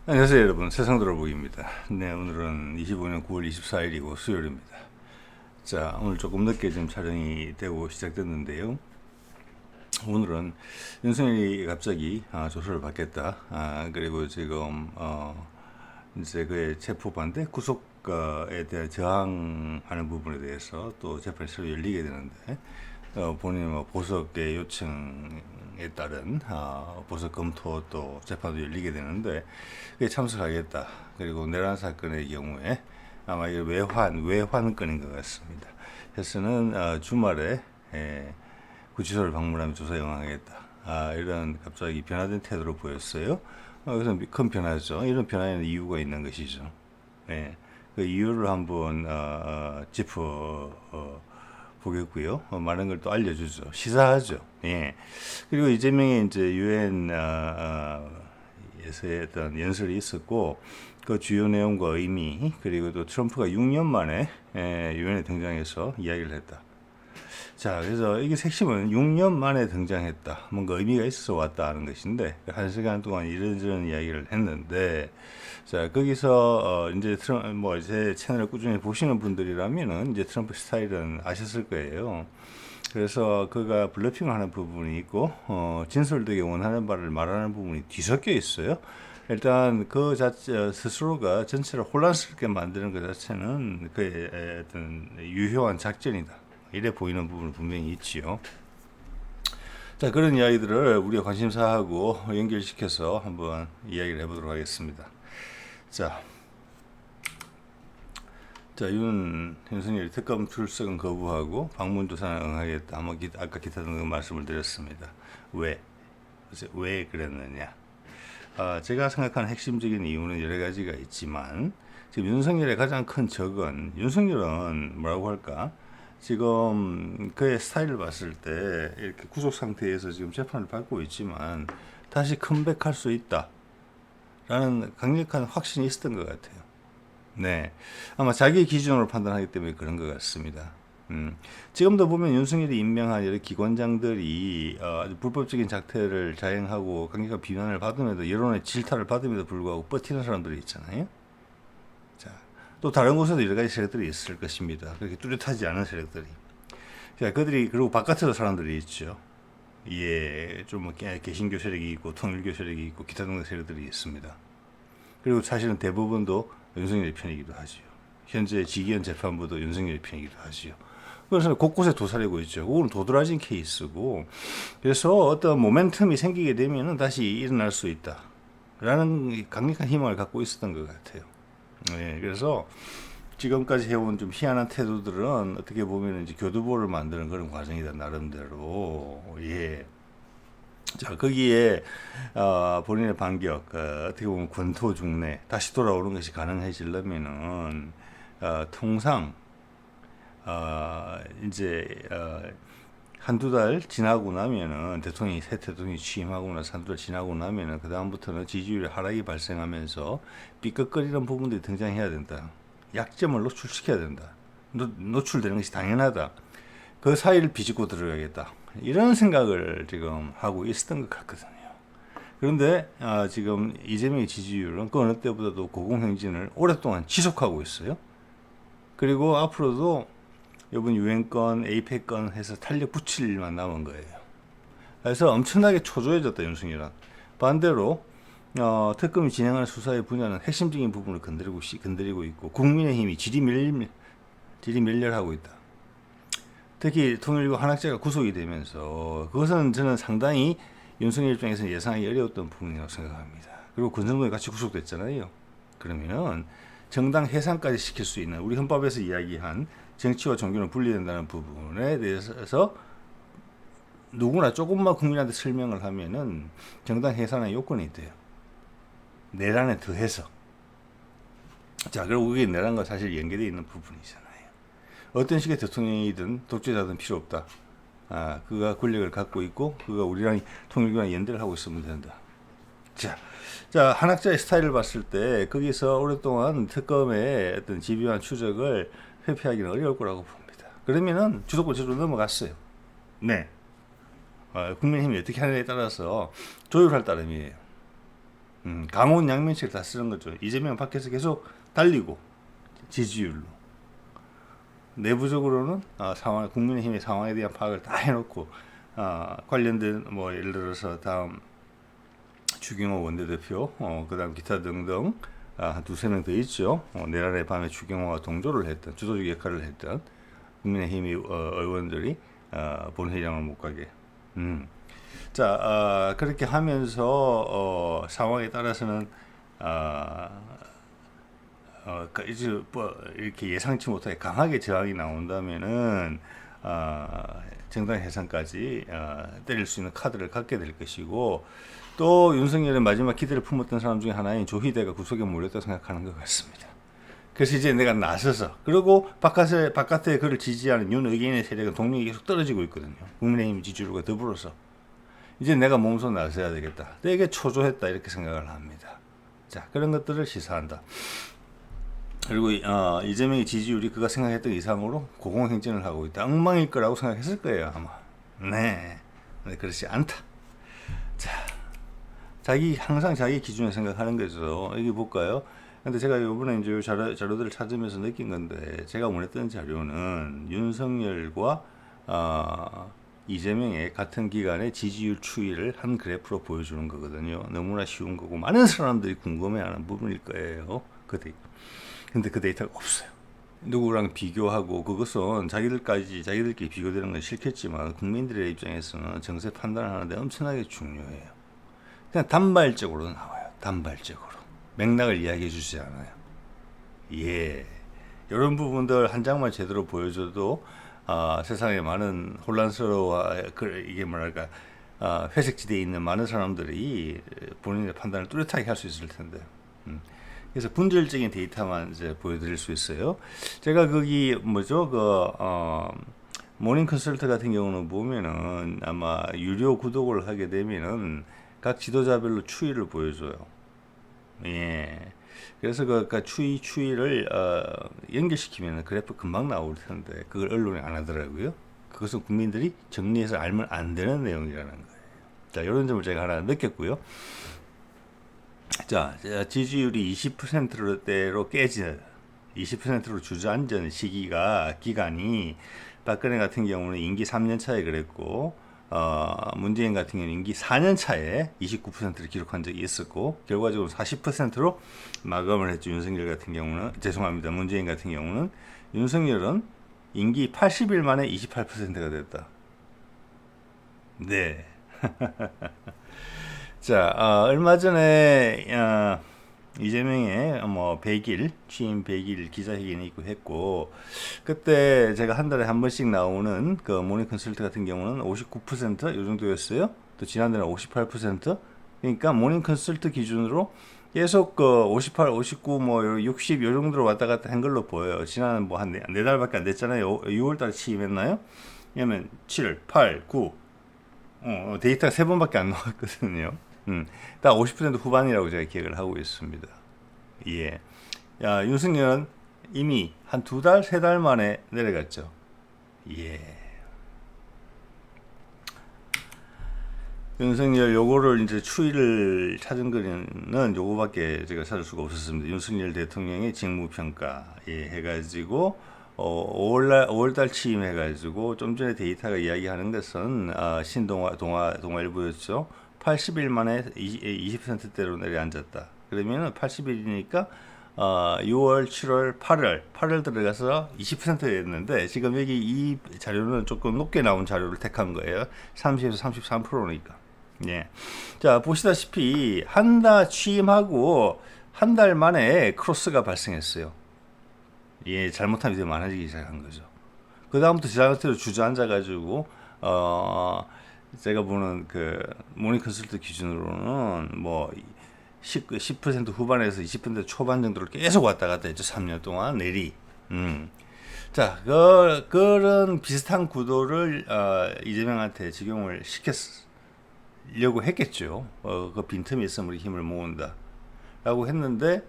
안녕하세요 여러분, 세상돌아보기입니다. 네, 오늘은 25년 9월 24일이고 수요일입니다. 자, 오늘 조금 늦게 지금 촬영이 되고 시작됐는데요. 오늘은 윤석열이 갑자기 조서를 받겠다, 그리고 지금 이제 그의 체포 반대 구속에 대한 저항하는 부분에 대해서 또 재판이 새로 열리게 되는데, 본인의 뭐 보석의 요청에 따른 보석 검토 또 재판도 열리게 되는데, 그게 참석하겠다. 그리고 내란 사건의 경우에 아마 이게 외환건인 것 같습니다. 그래서는 주말에 구치소를 방문하면 조사 영항하겠다. 이런 갑자기 변화된 태도로 보였어요. 그래서 큰 변화죠. 이런 변화에는 이유가 있는 것이죠. 예, 그 이유를 한번 짚어 보겠고요. 많은 걸 또 알려주죠. 시사하죠. 예. 그리고 이재명이 이제 유엔 에서의 어떤 연설이 있었고, 그 주요 내용과 의미, 그리고 또 트럼프가 6년 만에 유엔에 등장해서 이야기를 했다. 자, 그래서 이게 핵심은 6년 만에 등장했다. 뭔가 의미가 있어서 왔다 하는 것인데, 1시간 동안 이런저런 이야기를 했는데, 자, 거기서, 이제 제 채널을 꾸준히 보시는 분들이라면은, 이제 트럼프 스타일은 아셨을 거예요. 그래서 그가 블러핑을 하는 부분이 있고, 진솔되게 원하는 바를 말하는 부분이 뒤섞여 있어요. 일단 그 자체 스스로가 전체를 혼란스럽게 만드는 것 자체는 그의 어떤 유효한 작전이다. 이래 보이는 부분은 분명히 있지요. 자, 그런 이야기들을 우리가 관심사하고 연결시켜서 한번 이야기를 해보도록 하겠습니다. 자, 윤석열이 특검 출석은 거부하고 방문 조사는 응하겠다. 아까 기타 등등 말씀을 드렸습니다. 왜 그랬느냐? 제가 생각하는 핵심적인 이유는 여러 가지가 있지만, 지금 윤석열의 가장 큰 적은, 윤석열은 뭐라고 할까? 지금 그의 스타일을 봤을 때 이렇게 구속 상태에서 지금 재판을 받고 있지만 다시 컴백할 수 있다 라는 강력한 확신이 있었던 것 같아요. 네, 아마 자기 기준으로 판단하기 때문에 그런 것 같습니다. 지금도 보면 윤석열이 임명한 여러 기관장들이 아주 불법적인 작태를 자행하고 강력한 비난을 받음에도, 여론의 질타를 받음에도 불구하고 버티는 사람들이 있잖아요. 자, 또 다른 곳에도 여러 가지 세력들이 있을 것입니다. 그렇게 뚜렷하지 않은 세력들이. 자, 그들이, 그리고 바깥에도 사람들이 있죠. 예, 좀 개신교 세력이 있고 통일교 세력이 있고 기타 등등 세력들이 있습니다. 그리고 사실은 대부분도 윤석열의 편이기도 하지요. 현재 지기현 재판부도 윤석열의 편이기도 하지요. 그래서 곳곳에 도사리고 있죠. 그건 도드라진 케이스고, 그래서 어떤 모멘텀이 생기게 되면 다시 일어날 수 있다 라는 강력한 희망을 갖고 있었던 것 같아요. 네, 그래서 지금까지 해온 좀 희한한 태도들은 어떻게 보면 이제 교두보를 만드는 그런 과정이다, 나름대로. 예. 자, 거기에 본인의 반격, 어떻게 보면 권토 중내 다시 돌아오는 것이 가능해지려면은 통상 이제 한두 달 지나고 나면은, 새 대통령이 취임하고 나서 한두 달 지나고 나면은 그 다음부터는 지지율의 하락이 발생하면서 삐걱거리는 부분들이 등장해야 된다. 약점을 노출시켜야 된다. 노출되는 것이 당연하다. 그 사이를 비집고 들어가겠다. 이런 생각을 지금 하고 있었던 것 같거든요. 그런데 지금 이재명의 지지율은 그 어느 때보다도 고공행진을 오랫동안 지속하고 있어요. 그리고 앞으로도 이번 유엔권, 에이펙권 해서 탄력 붙일 일만 남은 거예요. 그래서 엄청나게 초조해졌다, 윤석열은. 반대로 특검이 진행하는 수사의 분야는 핵심적인 부분을 건드리고 있고, 국민의힘이 질이 멸렬하고 있다. 특히 통일교 한학자가 구속이 되면서, 그것은 저는 상당히 윤석열 입장에서는 예상하기 어려웠던 부분이라고 생각합니다. 그리고 권성동이 같이 구속됐잖아요. 그러면 정당 해산까지 시킬 수 있는, 우리 헌법에서 이야기한 정치와 종교는 분리된다는 부분에 대해서 누구나 조금만 국민한테 설명을 하면은 정당 해산의 요건이 돼요. 내란에 더해서. 자, 그리고 그게 내란과 사실 연계되어 있는 부분이잖아요. 어떤 식의 대통령이든 독재자든 필요 없다. 그가 권력을 갖고 있고 그가 우리랑 통일교랑 연대를 하고 있으면 된다. 자, 한학자의 스타일을 봤을 때 거기서 오랫동안 특검의 어떤 집요한 추적을 회피하기는 어려울 거라고 봅니다. 그러면은 주도권 제로 넘어갔어요. 네. 국민의힘이 어떻게 하느냐에 따라서 조율할 따름이에요. 강원 양면책 다 쓰는 거죠. 이재명 밖에서 계속 달리고 지지율로 내부적으로는 상황, 국민의힘의 상황에 대한 파악을 다 해놓고 관련된 뭐 예를 들어서 다음 추경호 원내대표, 그다음 기타 등등 한 두세 명 더 있죠. 내란의 밤에 추경호와 동조를 했던 주도적 역할을 했던 국민의힘 의원들이 본회의장을 못 가게. 자, 그렇게 하면서 상황에 따라서는 이제 뭐 이렇게 예상치 못하게 강하게 저항이 나온다면은 정당 해산까지 때릴 수 있는 카드를 갖게 될 것이고, 또 윤석열의 마지막 기대를 품었던 사람 중에 하나인 조희대가 구속에 몰렸다고 생각하는 것 같습니다. 그래서 이제 내가 나서서, 그리고 바깥에 그를 지지하는 윤의견의 세력은 동력이 계속 떨어지고 있거든요. 국민의힘 지지율과 더불어서 이제 내가 몸소 나서야 되겠다. 내게 초조했다 이렇게 생각을 합니다. 자, 그런 것들을 시사한다. 그리고 이재명의 지지율이 그가 생각했던 이상으로 고공행진을 하고 있다. 엉망일 거라고 생각했을 거예요 아마. 네, 그렇지 않다. 자, 항상 자기 기준을 생각하는 거죠. 여기 볼까요? 근데 제가 이번에 이제 자료들을 찾으면서 느낀 건데, 제가 원했던 자료는 윤석열과 이재명의 같은 기간의 지지율 추이를 한 그래프로 보여주는 거거든요. 너무나 쉬운 거고 많은 사람들이 궁금해하는 부분일 거예요. 근데 그 데이터가 없어요. 누구랑 비교하고, 그것은 자기들끼리 비교되는 건 싫겠지만 국민들의 입장에서는 정세 판단을 하는데 엄청나게 중요해요. 그냥 단발적으로 나와요. 단발적으로. 맥락을 이야기해 주지 않아요. 예. 이런 부분들 한 장만 제대로 보여줘도 세상에 많은 이게 뭐랄까, 회색지대에 있는 많은 사람들이 본인의 판단을 뚜렷하게 할 수 있을 텐데. 그래서 분절적인 데이터만 이제 보여드릴 수 있어요. 제가 거기 모닝 컨설트 같은 경우는 보면은 아마 유료 구독을 하게 되면은 각 지도자별로 추이를 보여줘요. 예. 그래서 그 추이를 연결시키면 그래프 금방 나올 텐데 그걸 언론이 안 하더라고요. 그것은 국민들이 정리해서 알면 안 되는 내용이라는 거예요. 자, 이런 점을 제가 하나 느꼈고요. 자, 지지율이 20%대로 20%로 주저앉은 기간이 박근혜 같은 경우는 임기 3년 차에 그랬고, 문재인 같은 경우는 임기 4년 차에 29%를 기록한 적이 있었고, 결과적으로 40%로 마감을 했죠. 문재인 같은 경우는 윤석열은 임기 80일 만에 28%가 됐다. 네. 자, 얼마 전에 이재명의 취임 100일 기자회견이 있고 했고, 그때 제가 한 달에 한 번씩 나오는 그 모닝 컨설트 같은 경우는 59% 요 정도였어요. 또 지난달에 58%. 그러니까 모닝 컨설트 기준으로 계속 58, 59, 60 요 정도로 왔다 갔다 한 걸로 보여요. 지난 한 4달밖에 안 됐잖아요. 6월달에 취임했나요? 왜냐면 7, 8, 9 데이터가 3번밖에 안 나왔거든요. 딱 50% 후반이라고 제가 기억을 하고 있습니다. 예. 윤석열은 이미 한 2달, 3달 만에 내려갔죠. 예. 윤석열 요거를 이제 추이를 찾은 거는 요거밖에 제가 찾을 수가 없었습니다. 윤석열 대통령의 직무평가 해가지고 5월달 취임해가지고 좀 전에 데이터가 이야기하는 것은 동아일보였죠. 80일 만에 20%대로 내려앉았다. 그러면 80일이니까 6월, 7월, 8월 들어가서 20%였는데 지금 여기 이 자료는 조금 높게 나온 자료를 택한 거예요. 30에서 33%니까. 예. 자, 보시다시피 취임하고 한 달 만에 크로스가 발생했어요. 예, 잘못하면 이제 많아지기 시작한 거죠. 그 다음부터 지자체로 주저앉아가지고 제가 보는 그 모닝 컨설트 기준으로는 10% 후반에서 20% 초반 정도를 계속 왔다 갔다 했죠. 3년 동안 내리. 자, 그런 비슷한 구도를 이재명한테 적용을 시키려고 했겠죠. 그 빈틈이 있으면 우리 힘을 모은다 라고 했는데,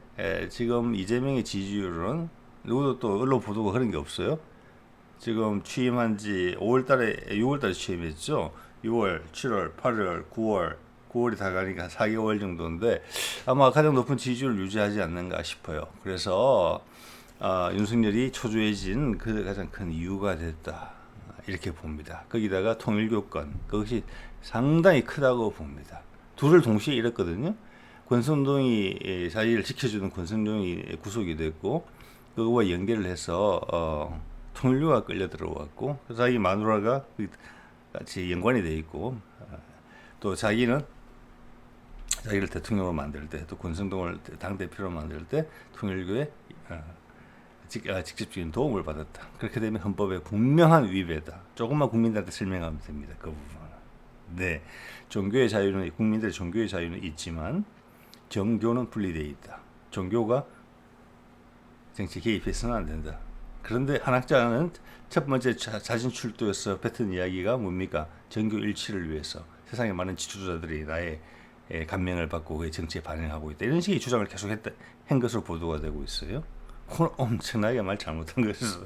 지금 이재명의 지지율은 누구도 또 언론 보도가 그런 게 없어요. 지금 취임한 지 6월달에 취임했죠. 6월, 7월, 8월, 9월, 9월이 다 가니까 한 4개월 정도인데 아마 가장 높은 지지율을 유지하지 않는가 싶어요. 그래서 윤석열이 초조해진 그 가장 큰 이유가 됐다. 이렇게 봅니다. 거기다가 통일교권, 그것이 상당히 크다고 봅니다. 둘을 동시에 잃었거든요. 권선동이 자기를 지켜주는 권선동이 구속이 됐고, 그거와 연계를 해서 통일교가 끌려 들어왔고, 자기 마누라가 같이 연관이 돼 있고, 또 자기는 자기를 대통령으로 만들 때, 또 권선동을 당 대표로 만들 때 통일교에 직접적인 도움을 받았다. 그렇게 되면 헌법의 분명한 위배다. 조금만 국민들한테 설명하면 됩니다. 그 부분은. 네, 종교의 자유는 국민들의 종교의 자유는 있지만 정교는 분리되어 있다. 종교가 정치 개입해서는 안 된다. 그런데 한학자는 첫 번째 자진 출두에서 뱉은 이야기가 뭡니까? 정교 일치를 위해서 세상의 많은 지도자들이 나의 감명을 받고 그의 정치에 반영하고 있다. 이런 식의 주장을 계속했다. 한 것으로 보도가 되고 있어요. 그건 엄청나게 말 잘못한 것이죠.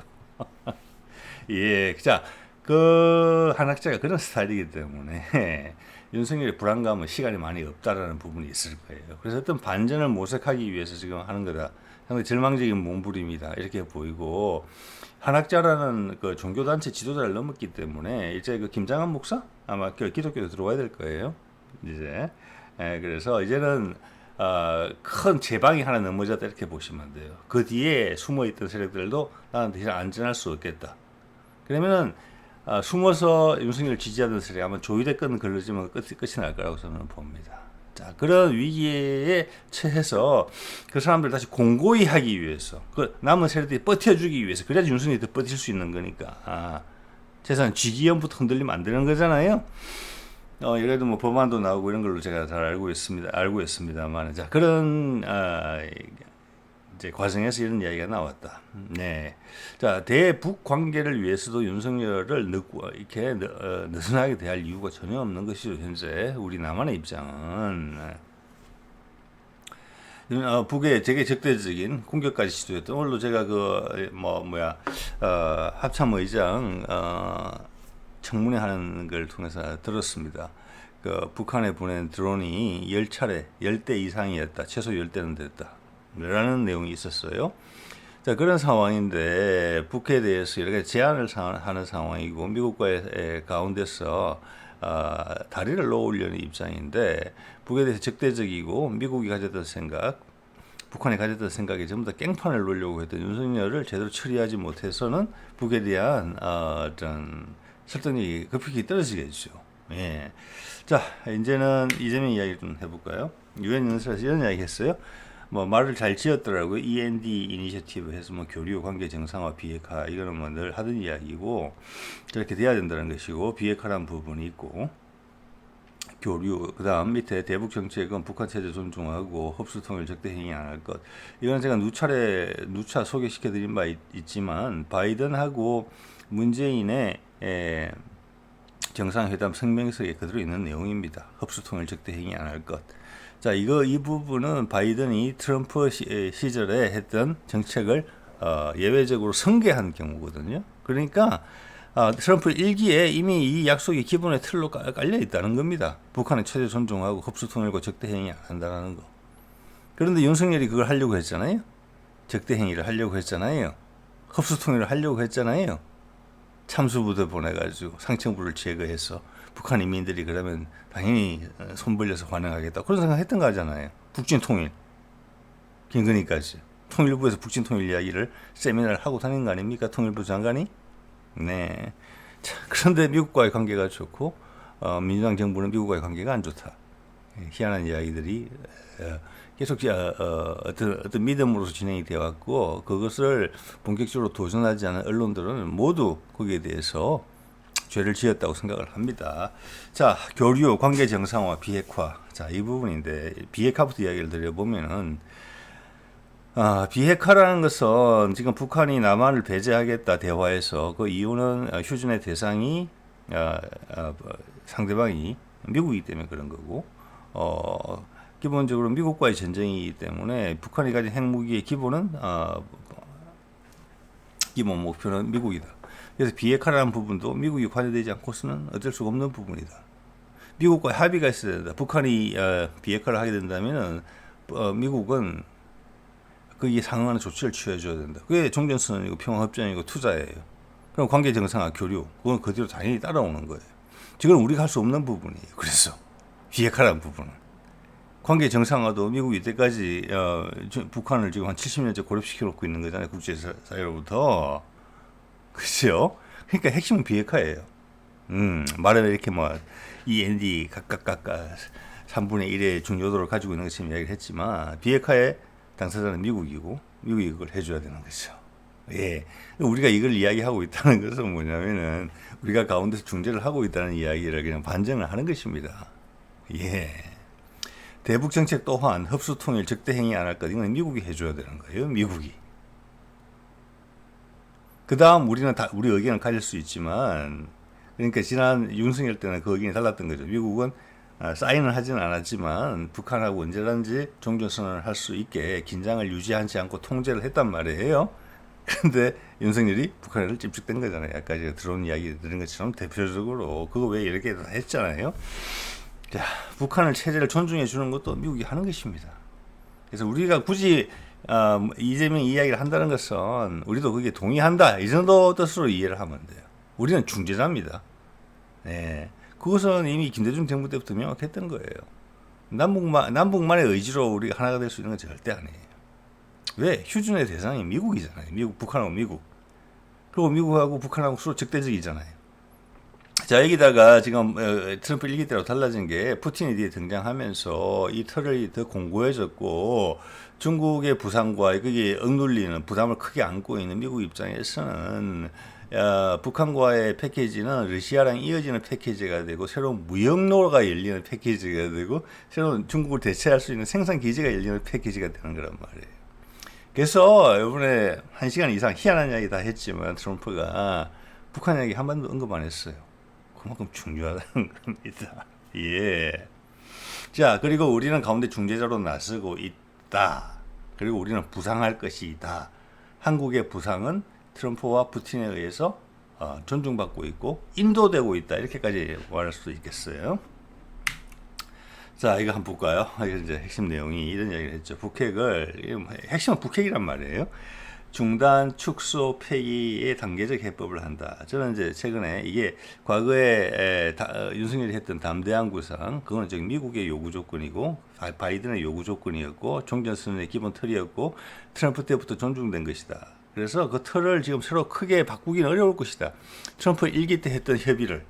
예, 자, 그 한학자가 그런 스타일이기 때문에 윤석열의 불안감은 시간이 많이 없다라는 부분이 있을 거예요. 그래서 어떤 반전을 모색하기 위해서 지금 하는 거다. 상당히 절망적인 몸부림이다 이렇게 보이고, 한학자라는 그 종교단체 지도자를 넘었기 때문에 이제 그 김장한 목사 아마 기독교에 들어와야 될 거예요. 이제 그래서 이제는 큰 제방이 하나 넘어졌다 이렇게 보시면 돼요. 그 뒤에 숨어있던 세력들도 나는 더 이상 안전할 수 없겠다. 그러면은 숨어서 윤석열을 지지하던 세력이 아마 조이대권 걸러지면 끝이 날 거라고 저는 봅니다. 자, 그런 위기에 처해서 그 사람들 다시 공고히 하기 위해서, 그 남은 세력들이 버텨주기 위해서, 그래야지 윤석열이 더 버틸 수 있는 거니까. 재산 쥐기염부터 흔들리면 안 되는 거잖아요. 이래도 뭐 법안도 나오고 이런 걸로 제가 잘 알고 있습니다만, 자, 그런 이제 과정에서 이런 이야기가 나왔다. 네, 자, 대북 관계를 위해서도 윤석열을 이렇게 느슨하게 대할 이유가 전혀 없는 것이죠. 현재 우리 남한의 입장은 북에 되게 적대적인 공격까지 시도했던, 오늘도 제가 합참의장 청문회 하는 걸 통해서 들었습니다. 그 북한에 보낸 드론이 10대 이상이었다. 최소 10대는 됐다. 라는 내용이 있었어요. 자, 그런 상황인데 북에 대해서 여러 가지 제안을 하는 상황이고, 미국과의 가운데서 다리를 놓으려는 입장인데, 북에 대해서 적대적이고 미국이 가졌던 생각, 북한이 가졌던 생각이 전부 다 깽판을 놓으려고 했던 윤석열을 제대로 처리하지 못해서는 북에 대한 어떤 설득력이 급격히 떨어지겠죠. 예. 자, 이제는 이재명 이야기 좀 해볼까요? 유엔 연설에서 이런 이야기 했어요. 말을 잘 지었더라고요. END 이니셔티브 해서 교류, 관계 정상화, 비핵화, 이거는 늘 하던 이야기고, 저렇게 돼야 된다는 것이고, 비핵화라는 부분이 있고, 교류, 그 다음 밑에 대북 정책은 북한 체제 존중하고 흡수 통일 적대 행위 안 할 것. 이건 제가 누차 소개시켜드린 바 있지만, 바이든하고 문재인의 정상회담 성명서에 그대로 있는 내용입니다. 흡수 통일 적대 행위 안 할 것. 자, 이 부분은 바이든이 트럼프 시절에 했던 정책을 예외적으로 승계한 경우거든요. 그러니까 트럼프 일기에 이미 이 약속이 기본의 틀로 깔려 있다는 겁니다. 북한의 최대 존중하고 흡수 통일과 적대 행위 안 한다는 거. 그런데 윤석열이 그걸 하려고 했잖아요. 적대 행위를 하려고 했잖아요. 흡수 통일을 하려고 했잖아요. 참수부대 보내가지고 상층부를 제거해서 북한 인민들이 그러면 당연히 손 벌려서 환영하겠다, 그런 생각했던 거잖아요. 북진 통일, 김건희까지 통일부에서 북진 통일 이야기를 세미나를 하고 다닌 거 아닙니까? 통일부 장관이. 네. 자, 그런데 미국과의 관계가 좋고 민주당 정부는 미국과의 관계가 안 좋다. 희한한 이야기들이 계속 어떤 믿음으로서 진행이 되어 왔고, 그것을 본격적으로 도전하지 않은 언론들은 모두 거기에 대해서 죄를 지었다고 생각을 합니다. 자, 교류, 관계 정상화, 비핵화. 자, 이 부분인데, 비핵화부터 이야기를 드려보면은, 비핵화라는 것은 지금 북한이 남한을 배제하겠다 대화에서, 그 이유는 휴전의 대상이 상대방이 미국이기 때문에 그런 거고, 기본적으로 미국과의 전쟁이기 때문에 북한이 가진 핵무기의 기본 목표는 미국이다. 그래서 비핵화라는 부분도 미국이 관여되지 않고서는 어쩔 수가 없는 부분이다. 미국과 합의가 있어야 된다. 북한이 비핵화를 하게 된다면은 미국은 거기에 상응하는 조치를 취해줘야 된다. 그게 종전선언이고 평화협정이고 투자예요. 그럼 관계 정상화 교류, 그건 그 뒤로 당연히 따라오는 거예요. 지금 우리가 할 수 없는 부분이에요. 그래서 비핵화라는 부분은. 관계 정상화도 미국이 이때까지 북한을 지금 한 70년째 고립시켜놓고 있는 거잖아요. 국제사회로부터. 그렇죠? 그러니까 핵심은 비핵화예요. 말은 이렇게 뭐 END 각각 3분의 1의 중요도를 가지고 있는 것처럼 이야기를 했지만 비핵화의 당사자는 미국이고 미국이 이걸 해줘야 되는 거죠. 예, 우리가 이걸 이야기하고 있다는 것은 뭐냐면은 우리가 가운데서 중재를 하고 있다는 이야기를 그냥 반증을 하는 것입니다. 예. 대북 정책 또한 흡수 통일 적대 행위 안 할 것 이건 미국이 해줘야 되는 거예요. 미국이. 그 다음 우리는 우리 의견을 가질 수 있지만 그러니까 지난 윤석열 때는 그 의견이 달랐던 거죠. 미국은 사인을 하지는 않았지만 북한하고 언제든지 종전선언을 할 수 있게 긴장을 유지하지 않고 통제를 했단 말이에요. 그런데 윤석열이 북한을 찝찍댄 거잖아요. 아까 제가 들어온 이야기 들은 것처럼 대표적으로 그거 왜 이렇게 했잖아요. 자, 북한을 체제를 존중해 주는 것도 미국이 하는 것입니다. 그래서 우리가 굳이 이재명 이야기를 한다는 것은 우리도 거기에 동의한다 이 정도 뜻으로 이해를 하면 돼요. 우리는 중재자입니다. 네, 그것은 이미 김대중 정부 때부터 명확했던 거예요. 남북만의 의지로 우리가 하나가 될 수 있는 건 절대 아니에요. 왜? 휴전의 대상이 미국이잖아요. 북한하고 미국. 그리고 미국하고 북한하고 서로 적대적이잖아요. 자, 여기다가 지금 트럼프 1기 때로 달라진 게 푸틴이 뒤에 등장하면서 이 틀이 더 공고해졌고 중국의 부상과 거기에 억눌리는 부담을 크게 안고 있는 미국 입장에서는 북한과의 패키지는 러시아랑 이어지는 패키지가 되고 새로운 무역로가 열리는 패키지가 되고 새로운 중국을 대체할 수 있는 생산 기지가 열리는 패키지가 되는 거란 말이에요. 그래서 이번에 1시간 이상 희한한 이야기 다 했지만 트럼프가 북한 이야기 한 번도 언급 안 했어요. 그만큼 중요하다는 겁니다. 예. 자, 그리고 우리는 가운데 중재자로 나서고 있다. 그리고 우리는 부상할 것이다. 한국의 부상은 트럼프와 푸틴에 의해서 존중받고 있고 인도되고 있다. 이렇게까지 말할 수도 있겠어요. 자, 이거 한번 볼까요? 이거 이제 핵심 내용이 이런 이야기를 했죠. 핵심은 북핵이란 말이에요. 중단, 축소, 폐기의 단계적 해법을 한다. 저는 이제 최근에 이게 과거에 윤석열이 했던 담대한 구상, 그거는 지금 미국의 요구 조건이고, 바이든의 요구 조건이었고, 종전선언의 기본 틀이었고, 트럼프 때부터 존중된 것이다. 그래서 그 틀을 지금 새로 크게 바꾸기는 어려울 것이다. 트럼프 1기 때 했던 협의를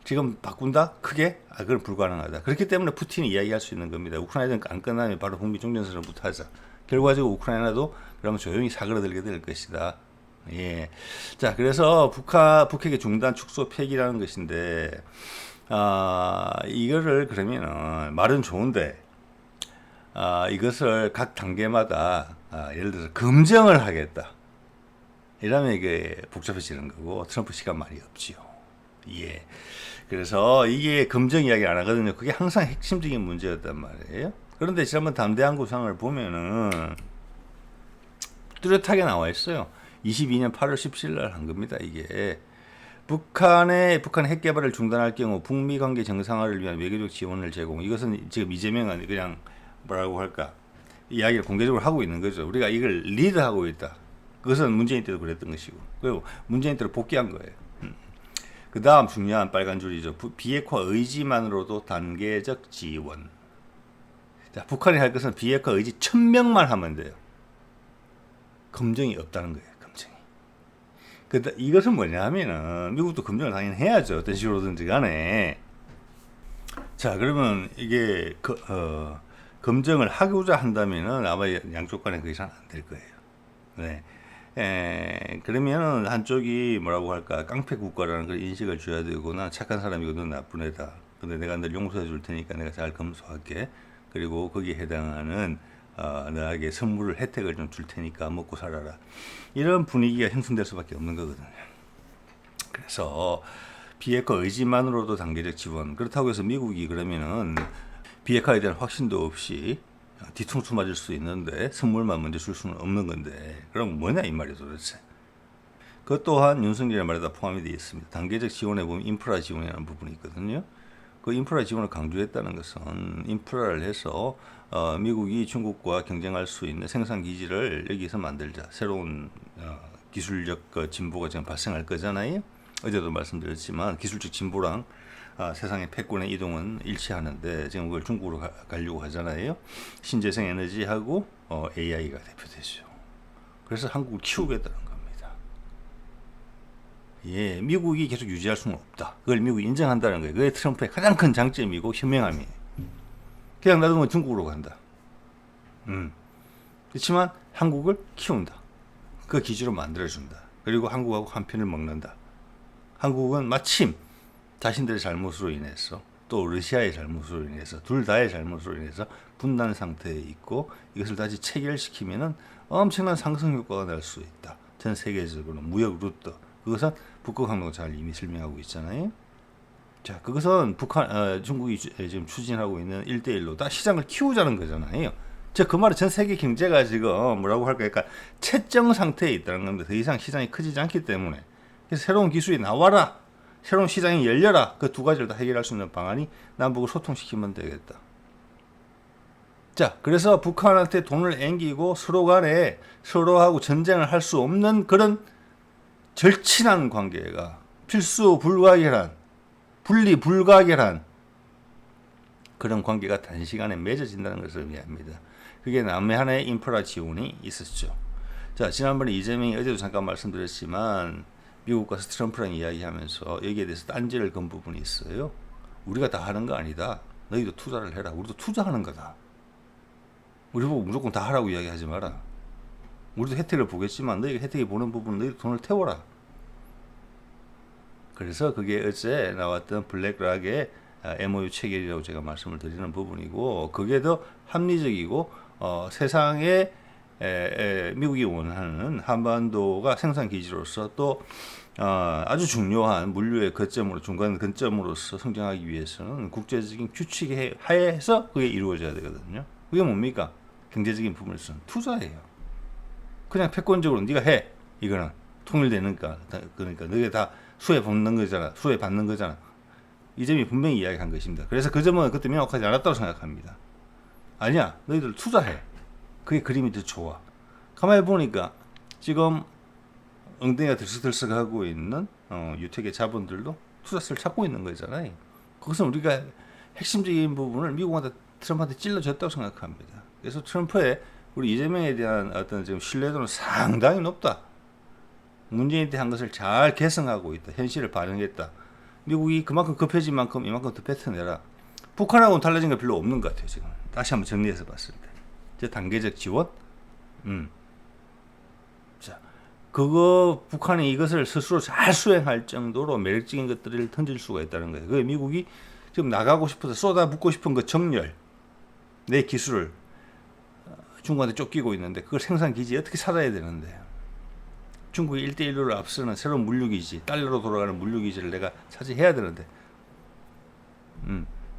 지금 바꾼다? 크게? 그건 불가능하다. 그렇기 때문에 푸틴이 이야기할 수 있는 겁니다. 우크라이나는 안 끝나면 바로 북미 종전선언부터 하자. 결과적으로 우크라이나도 그러면 조용히 사그라들게 될 것이다. 예. 자, 그래서 북핵의 중단, 축소, 폐기라는 것인데, 이거를 그러면은 말은 좋은데, 이것을 각 단계마다 예를 들어서 검증을 하겠다. 이러면 이게 복잡해지는 거고 트럼프 시간 말이 없지요. 예. 그래서 이게 검증 이야기 안 하거든요. 그게 항상 핵심적인 문제였단 말이에요. 그런데 지난번 담대한 구상을 보면은 뚜렷하게 나와 있어요. 22년 8월 17일 날 한 겁니다. 이게 북한 핵 개발을 중단할 경우 북미 관계 정상화를 위한 외교적 지원을 제공. 이것은 지금 이재명은 그냥 뭐라고 할까 이야기를 공개적으로 하고 있는 거죠. 우리가 이걸 리드하고 있다. 그것은 문재인 때도 그랬던 것이고 그리고 문재인 때로 복귀한 거예요. 그 다음 중요한 빨간 줄이죠. 비핵화 의지만으로도 단계적 지원. 자, 북한이 할 것은 비핵화 의지 1000명만 하면 돼요. 검증이 없다는 거예요. 검증이. 이것은 뭐냐 하면은 미국도 검증을 당연히 해야죠. 어떤 식으로든지 간에. 자, 그러면 이게 검증을 하고자 한다면은 아마 양쪽 간에 그 이상 안 될 거예요. 네. 그러면은 한쪽이 뭐라고 할까 깡패 국가라는 걸 인식을 줘야 되고 난 착한 사람이고 넌 나쁜 애다. 근데 내가 널 용서해 줄 테니까 내가 잘 검소할게. 그리고 거기에 해당하는 너에게 선물을 혜택을 좀 줄 테니까 먹고 살아라. 이런 분위기가 형성될 수밖에 없는 거거든요. 그래서 비핵화 의지만으로도 단계적 지원. 그렇다고 해서 미국이 그러면은 비핵화에 대한 확신도 없이 뒤통수 맞을 수 있는데 선물만 먼저 줄 수는 없는 건데 그럼 뭐냐 이 말이에요 도대체. 그것 또한 윤석열의 말에다 포함이 되어 있습니다. 단계적 지원에 보면 인프라 지원이라는 부분이 있거든요. 그 인프라 지원을 강조했다는 것은 인프라를 해서 미국이 중국과 경쟁할 수 있는 생산 기지를 여기서 만들자. 새로운 기술적 진보가 지금 발생할 거잖아요. 어제도 말씀드렸지만 기술적 진보랑 세상의 패권의 이동은 일치하는데 지금 그걸 중국으로 가려고 하잖아요. 신재생 에너지하고 AI가 대표되죠. 그래서 한국을 키우겠다는 겁니다. 예, 미국이 계속 유지할 수는 없다. 그걸 미국이 인정한다는 거예요. 그게 트럼프의 가장 큰 장점이고 현명함이에요. 그냥 놔두면 중국으로 간다. 그렇지만 한국을 키운다. 그 기지로 만들어준다. 그리고 한국하고 한 편을 먹는다. 한국은 마침 자신들의 잘못으로 인해서 또 러시아의 잘못으로 인해서 둘 다의 잘못으로 인해서 분단 상태에 있고 이것을 다시 체결시키면은 엄청난 상승 효과가 날 수 있다. 전 세계적으로 무역 루트. 그것은 북극 항로 잘 이미 설명하고 있잖아요. 자, 그것은 중국이 지금 추진하고 있는 1대1로 다 시장을 키우자는 거잖아요. 그 말은 전 세계 경제가 지금 뭐라고 할까, 그러니까 채점 상태에 있다는 겁니다. 더 이상 시장이 커지지 않기 때문에. 그래서 새로운 기술이 나와라. 새로운 시장이 열려라. 그 두 가지를 다 해결할 수 있는 방안이 남북을 소통시키면 되겠다. 자, 그래서 북한한테 돈을 앵기고 서로 간에 서로하고 전쟁을 할 수 없는 그런 절친한 관계가 필수 불가결한, 분리 불가결한 그런 관계가 단시간에 맺어진다는 것을 의미합니다. 그게 남한의 인프라 지원이 있었죠. 자, 지난번에 이재명이 어제도 잠깐 말씀드렸지만 미국 가서 트럼프랑 이야기하면서 여기에 대해서 딴지를 건 부분이 있어요. 우리가 다 하는 거 아니다. 너희도 투자를 해라. 우리도 투자하는 거다. 우리 보고 무조건 다 하라고 이야기하지 마라. 우리도 혜택을 보겠지만 너희가 혜택이 보는 부분은 너희도 돈을 태워라. 그래서 그게 어제 나왔던 블랙락의 MOU 체결이라고 제가 말씀을 드리는 부분이고 그게 더 합리적이고 세상에 미국이 원하는 한반도가 생산 기지로서 또 아주 중요한 물류의 거점으로 중간 근점으로서 성장하기 위해서는 국제적인 규칙에 하에서 그게 이루어져야 되거든요. 그게 뭡니까? 경제적인 부분에서는 투자예요. 그냥 패권적으로 네가 해. 이거는 통일되니까 그러니까 너희가 다 수혜 받는 거잖아. 수혜 받는 거잖아. 이 점이 분명히 이야기한 것입니다. 그래서 그 점은 그때 명확하지 않았다고 생각합니다. 아니야. 너희들 투자해. 그게 그림이 더 좋아. 가만히 보니까 지금 엉덩이가 들썩들썩하고 있는 유택의 자본들도 투자세를 찾고 있는 거잖아요. 그것은 우리가 핵심적인 부분을 미국한테 트럼프한테 찔러줬다고 생각합니다. 그래서 트럼프의 우리 이재명에 대한 어떤 지금 신뢰도는 상당히 높다. 문재인한테 한 것을 잘 개성하고 있다. 현실을 반영했다. 미국이 그만큼 급해진 만큼 이만큼 더 뱉어내라. 북한하고는 달라진 게 별로 없는 것 같아요. 지금 다시 한번 정리해서 봤을 때. 단계적 지원? 자, 그거 북한이 이것을 스스로 잘 수행할 정도로 매력적인 것들을 던질 수가 있다는 거예요. 그게 미국이 지금 나가고 싶어서 쏟아붓고 싶은 그 정열, 내 기술을 중국한테 쫓기고 있는데 그걸 생산 기지에 어떻게 살아야 되는데 중국이 1대1로 앞서는 새로운 물류기지, 달러로 돌아가는 물류기지를 내가 차지해야 되는데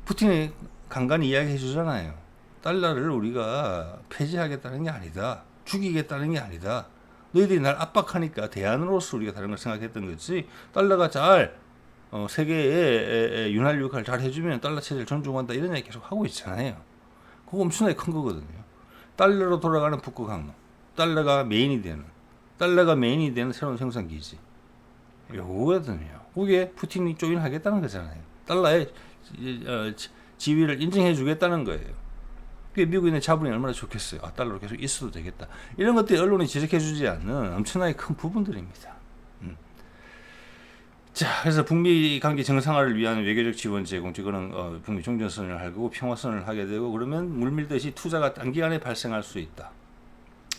푸틴이 간간히 이야기해 주잖아요. 달러를 우리가 폐지하겠다는 게 아니다. 죽이겠다는 게 아니다. 너희들이 날 압박하니까 대안으로서 우리가 다른 걸 생각했던 거지. 달러가 잘 세계에 윤활 역할을 잘 해주면 달러 체제를 존중한다 이런 얘기 계속 하고 있잖아요. 그거 엄청나게 큰 거거든요. 달러로 돌아가는 북극 항로, 달러가 메인이 되는 새로운 생산 기지. 요거거든요. 그게 푸틴이 조인하겠다는 거잖아요. 달러의 지위를 인정해 주겠다는 거예요. 그게 미국인의 자본이 얼마나 좋겠어요. 달러로 계속 있어도 되겠다. 이런 것들이 언론이 지적해 주지 않는 엄청나게 큰 부분들입니다. 자, 그래서 북미 관계 정상화를 위한 외교적 지원 제공, 이거는 북미 종전선언을 하고 평화선언을 하게 되고 그러면 물밀듯이 투자가 단기간에 발생할 수 있다.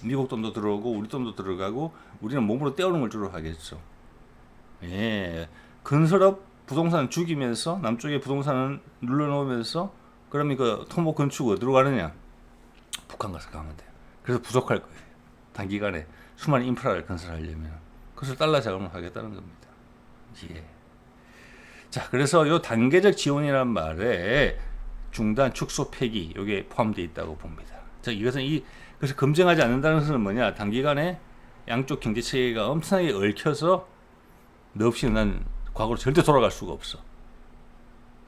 미국 돈도 들어오고 우리 돈도 들어가고 우리는 몸으로 떼오는 걸 주로 하겠죠. 예, 건설업 부동산 죽이면서 남쪽에 부동산을 눌러놓으면서 그러면 그 토목 건축 어디로 가느냐? 북한 가서 가면 돼요. 그래서 부족할 거예요. 단기간에 수많은 인프라를 건설하려면 그것을 달러 자금을 하겠다는 겁니다. 예. 자, 그래서 요 단계적 지원이란 말에 중단, 축소, 폐기 이게 포함되어 있다고 봅니다. 자, 이것은 그래서 검증하지 않는다는 것은 뭐냐? 단기간에 양쪽 경제 체계가 엄청나게 얽혀서 너 없이는 난 과거로 절대 돌아갈 수가 없어.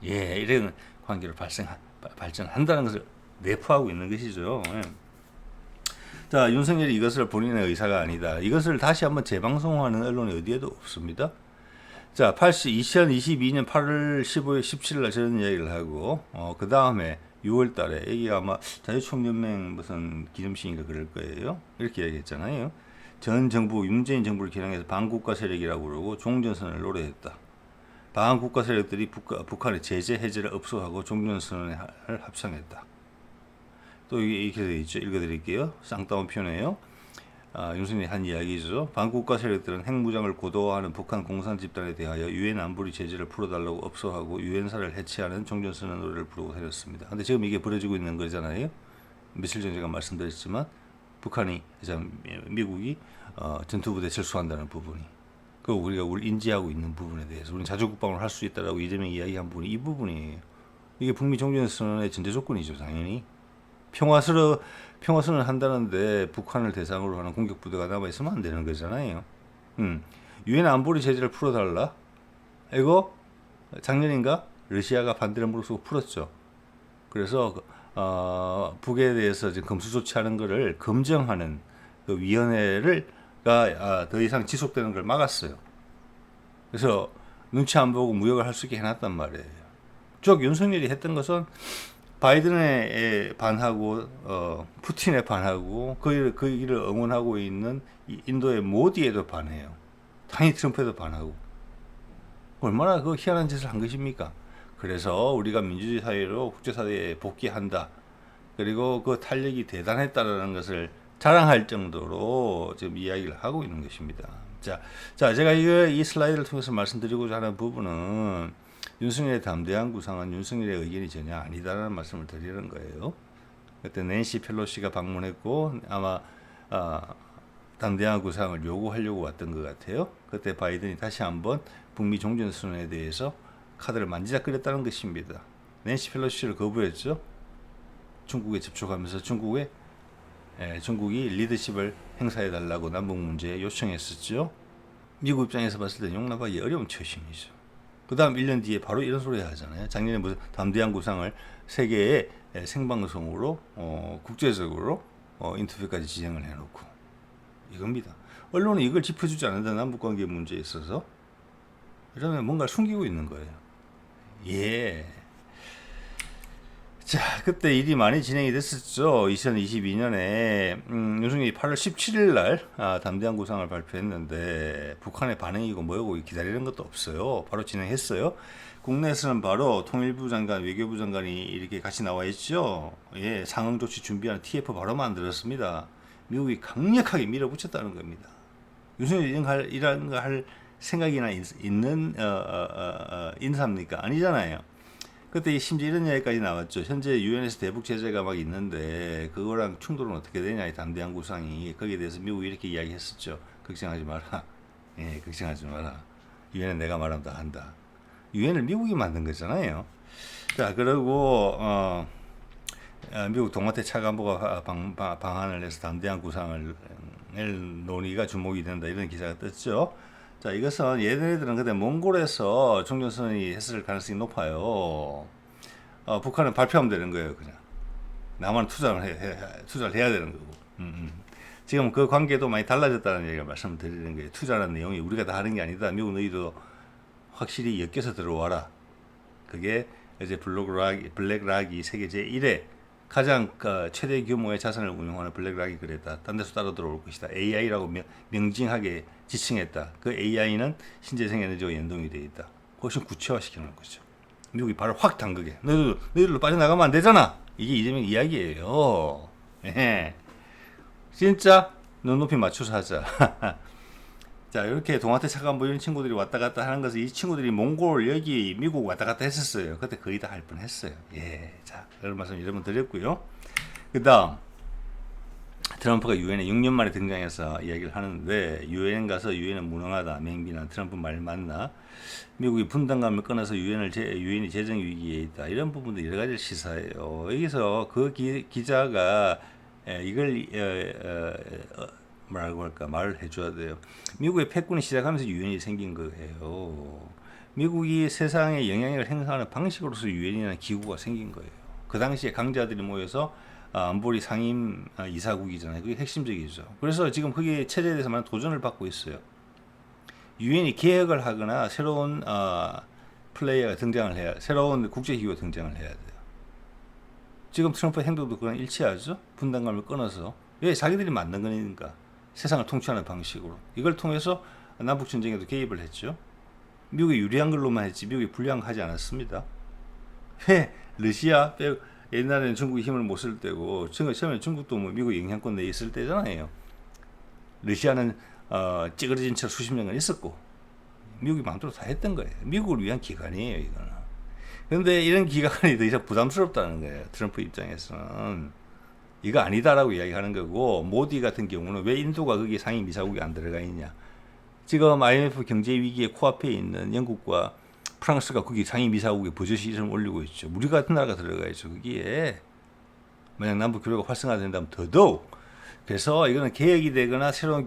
예, 이런 관계로 발전한다는 것을 내포하고 있는 것이죠. 예. 자, 윤석열이 이것을 본인의 의사가 아니다. 이것을 다시 한번 재방송하는 언론이 어디에도 없습니다. 자, 2022년 8월 15일, 17일 날 저런 이야기를 하고, 그 다음에 6월 달에, 이게 아마 자유총연맹 무슨 기념식인가 그럴 거예요. 이렇게 이야기했잖아요. 전 정부, 문재인 정부를 겨냥해서 반국가 세력이라고 그러고, 종전선언을 노래했다. 반국가 세력들이 북한의 제재 해제를 업소하고 종전선언을 합창했다. 또 이렇게 되어 있죠. 읽어드릴게요. 쌍따옴 표현이에요. 윤석열이 한 이야기죠. 반국가 세력들은 핵무장을 고도화하는 북한 공산 집단에 대하여 유엔 안보리 제재를 풀어달라고 업소하고 유엔사를 해체하는 종전선언 노래를 부르고 다녔습니다. 근데 지금 이게 벌어지고 있는 거잖아요. 며칠 전에 제가 말씀드렸지만 북한이, 미국이 전투부대 철수한다는 부분이, 그 우리가 인지하고 있는 부분에 대해서 우리는 자주국방을 할 수 있다라고 이재명이 이야기한 부분이 이 부분이에요. 이게 북미 종전선언의 전제 조건이죠, 당연히. 평화선언을 한다는데 북한을 대상으로 하는 공격부대가 남아있으면 안 되는 거잖아요. 유엔 안보리 제재를 풀어달라. 이거 작년인가 러시아가 반대를 무릅쓰고 풀었죠. 그래서 북에 대해서 지금 검수 조치하는 것을 검증하는 그 위원회가 더 이상 지속되는 걸 막았어요. 그래서 눈치 안 보고 무역을 할 수 있게 해놨단 말이에요. 쭉 윤석열이 했던 것은 바이든에 반하고 푸틴에 반하고 그 일을 응원하고 있는 인도의 모디에도 반해요. 당연히 트럼프에도 반하고. 얼마나 그 희한한 짓을 한 것입니까? 그래서 우리가 민주주의 사회로 국제사회에 복귀한다. 그리고 그 탄력이 대단했다는 것을 자랑할 정도로 지금 이야기를 하고 있는 것입니다. 자, 제가 이 슬라이드를 통해서 말씀드리고자 하는 부분은 윤석열의 담대한 구상은 윤석열의 의견이 전혀 아니다라는 말씀을 드리는 거예요. 그때 낸시 펠로시가 방문했고 아마 담대한 구상을 요구하려고 왔던 것 같아요. 그때 바이든이 다시 한번 북미 종전선언에 대해서 카드를 만지작거렸다는 것입니다. 낸시 펠로시를 거부했죠. 중국에 접촉하면서 중국이 리더십을 행사해달라고 남북 문제에 요청했었죠. 미국 입장에서 봤을 때 용납하기 어려운 처신이죠. 그 다음 1년 뒤에 바로 이런 소리 하잖아요. 작년에 무슨 담대한 구상을 세계의 생방송으로 국제적으로 인터뷰까지 진행을 해놓고 이겁니다. 언론은 이걸 짚어주지 않는다. 남북관계 문제에 있어서 이러면 뭔가를 숨기고 있는 거예요. 예. 자, 그때 일이 많이 진행이 됐었죠. 2022년에 윤석열이 8월 17일 날 담대한 구상을 발표했는데 북한의 반응이고 뭐고 기다리는 것도 없어요. 바로 진행했어요. 국내에서는 바로 통일부 장관, 외교부 장관이 이렇게 같이 나와 있죠. 예, 상응 조치 준비하는 TF 바로 만들었습니다. 미국이 강력하게 밀어붙였다는 겁니다. 윤석열이 이런 거 할 생각이나 있는 인사입니까? 아니잖아요. 그때 심지어 이런 이야기까지 나왔죠. 현재 유엔에서 대북 제재가 막 있는데 그거랑 충돌은 어떻게 되냐, 이 담대한 구상이. 거기에 대해서 미국이 이렇게 이야기했었죠. 걱정하지 마라. 예, 걱정하지 마라. 유엔은 내가 말하면 다 한다. 유엔을 미국이 만든 거잖아요. 자, 그리고 미국 동아태 차관보가 방한을 해서 담대한 구상을 논의가 주목이 된다, 이런 기사가 떴죠. 자, 이것은 얘네들은 그때 몽골에서 종전선언이 했을 가능성이 높아요. 북한은 발표하면 되는 거예요, 그냥. 남한은 투자를 해야 되는 거고. 지금 그 관계도 많이 달라졌다는 얘기를 말씀드리는 거예요. 투자라는 내용이 우리가 다 하는 게 아니다. 미국 너희도 확실히 엮여서 들어와라. 그게 이제 블랙락이 세계 제1회 가장 최대 규모의 자산을 운용하는 블랙락이 그랬다. 딴 데서 따라 들어올 것이다. AI라고 명징하게 지칭했다. 그 AI는 신재생 에너지와 연동이 되어 있다. 훨씬 구체화시키는 거죠. 미국이 바로 확 당그게. 너희들로 빠져나가면 안 되잖아. 이게 이재명 이야기예요. 진짜 눈높이 맞춰서 하자. 자, 이렇게 동아태 차관보 이런 친구들이 왔다 갔다 하는 것은 이 친구들이 몽골, 여기 미국 왔다 갔다 했었어요. 그때 거의 다 할 뻔했어요. 예, 자, 그런 말씀 여러분 드렸고요. 그 다음 트럼프가 유엔에 6년 만에 등장해서 이야기를 하는데, 유엔 가서 유엔은 무능하다, 맹비난, 트럼프 말 맞나, 미국이 분단감을 끊어서 유엔이 재정 위기에 있다, 이런 부분도 여러 가지를 시사해요. 여기서 그 기자가 이걸 뭐라고 할까, 말을 해줘야 돼요. 미국의 패권이 시작하면서 유엔이 생긴 거예요. 미국이 세상에 영향력을 행사하는 방식으로서 유엔이라는 기구가 생긴 거예요. 그 당시에 강자들이 모여서 안보리 상임 이사국이잖아요. 그게 핵심적이죠. 그래서 지금 그게 체제에 대해서 많은 도전을 받고 있어요. 유엔이 개혁을 하거나 새로운 플레이어가 등장을 해야, 새로운 국제기구가 등장을 해야 돼요. 지금 트럼프 행동도 그랑 일치하죠. 분단감을 끊어서. 왜? 자기들이 만든 거니까. 세상을 통치하는 방식으로. 이걸 통해서 남북전쟁에도 개입을 했죠. 미국이 유리한 걸로만 했지 미국이 불리한 거 하지 않았습니다. 왜? 러시아 옛날에는 중국이 힘을 못 쓸 때고 처음에 중국도 뭐 미국 영향권 내에 있을 때잖아요. 러시아는 찌그러진 채 수십 년간 있었고 미국이 마음대로 다 했던 거예요. 미국을 위한 기관이에요, 이거는. 그런데 이런 기관이 더 이상 부담스럽다는 거예요. 트럼프 입장에서는. 이거 아니다라고 이야기하는 거고, 모디 같은 경우는 왜 인도가 거기 상임 이사국이 안 들어가 있냐. 지금 IMF 경제 위기에 코앞에 있는 영국과 프랑스가 거기 상임 이사국에 버젓이 이름을 올리고 있죠. 우리 같은 나라가 들어가 있죠. 거기에. 만약 남북 교류가 활성화된다면 더더욱. 그래서 이거는 개혁이 되거나 새로운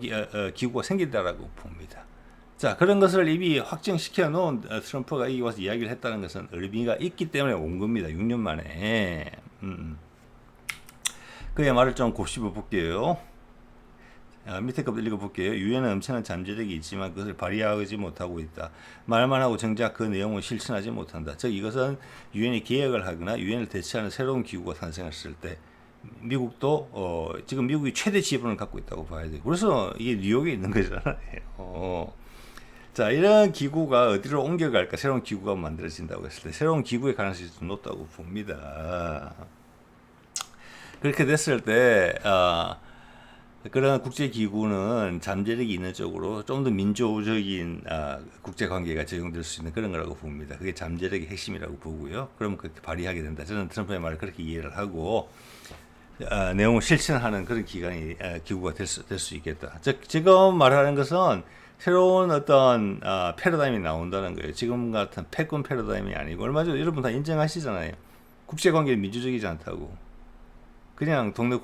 기구가 생긴다라고 봅니다. 자, 그런 것을 이미 확정시켜 놓은 트럼프가 여기 와서 이야기를 했다는 것은 의미가 있기 때문에 온 겁니다. 6년 만에. 그의 말을 좀 곱씹어 볼게요. 밑에 것부터 읽어볼게요. 유엔은 엄청난 잠재력이 있지만 그것을 발휘하지 못하고 있다. 말만 하고 정작 그 내용을 실천하지 못한다. 즉 이것은 유엔이 개혁을 하거나 유엔을 대체하는 새로운 기구가 탄생했을 때 미국도 지금 미국이 최대 지분을 갖고 있다고 봐야 돼요. 그래서 이게 뉴욕에 있는 거잖아요. 자, 이런 기구가 어디로 옮겨갈까? 새로운 기구가 만들어진다고 했을 때 새로운 기구의 가능성이 좀 높다고 봅니다. 그렇게 됐을 때 그런 국제기구는 잠재력이 있는 쪽으로 좀 더 민주적인 국제관계가 적용될 수 있는 그런 거라고 봅니다. 그게 잠재력의 핵심이라고 보고요. 그러면 그렇게 발휘하게 된다. 저는 트럼프의 말을 그렇게 이해를 하고 내용을 실천하는 그런 기구가 될 수 있겠다. 즉 지금 말하는 것은 새로운 어떤 패러다임이 나온다는 거예요. 지금 같은 패권 패러다임이 아니고 얼마 전에 여러분 다 인정하시잖아요. 국제관계는 민주적이지 않다고. 그냥 동네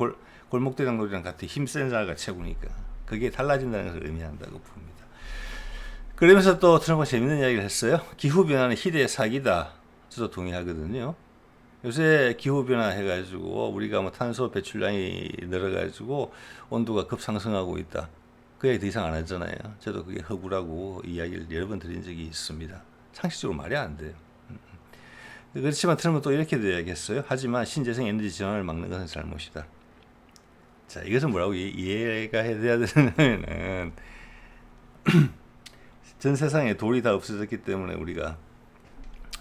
골목대장 놀이랑 같은 힘센 자가 최고니까. 그게 달라진다는 것을 의미한다고 봅니다. 그러면서 또 트럼프가 재밌는 이야기를 했어요. 기후변화는 희대의 사기다. 저도 동의하거든요. 요새 기후변화 해가지고 우리가 뭐 탄소 배출량이 늘어가지고 온도가 급상승하고 있다. 그 얘기 더 이상 안 하잖아요. 저도 그게 허구라고 이야기를 여러 번 드린 적이 있습니다. 상식적으로 말이 안 돼요. 그렇지만 트럼프는 또 이렇게 이야기했어요. 하지만 신재생 에너지 전환을 막는 것은 잘못이다. 자, 이것은 뭐라고 이해가 해야 되냐면은 전 세상에 돌이 다 없어졌기 때문에 우리가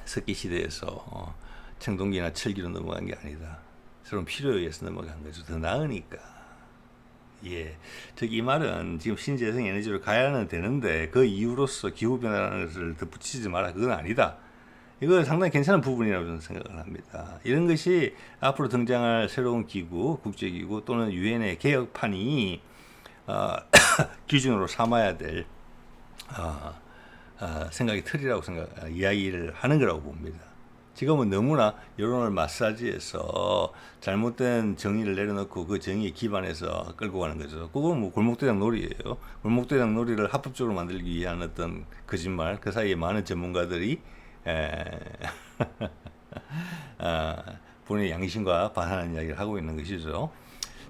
석기 시대에서 청동기나 철기로 넘어간 게 아니다. 새로운 필요에 의해서 넘어간 거죠. 더 나으니까. 예, 즉 이 말은 지금 신재생 에너지로 가야는 되는데 그 이유로서 기후변화라는 것을 덧붙이지 마라. 그건 아니다. 이거 상당히 괜찮은 부분이라고 저는 생각을 합니다. 이런 것이 앞으로 등장할 새로운 기구, 국제기구 또는 유엔의 개혁판이 기준으로 삼아야 될 생각의 틀이라고 이야기를 하는 거라고 봅니다. 지금은 너무나 여론을 마사지해서 잘못된 정의를 내려놓고 그 정의에 기반해서 끌고 가는 거죠. 그건 뭐 골목대장 놀이예요. 골목대장 놀이를 합법적으로 만들기 위한 어떤 거짓말. 그 사이에 많은 전문가들이 본인의 양심과 반하는 이야기를 하고 있는 것이죠.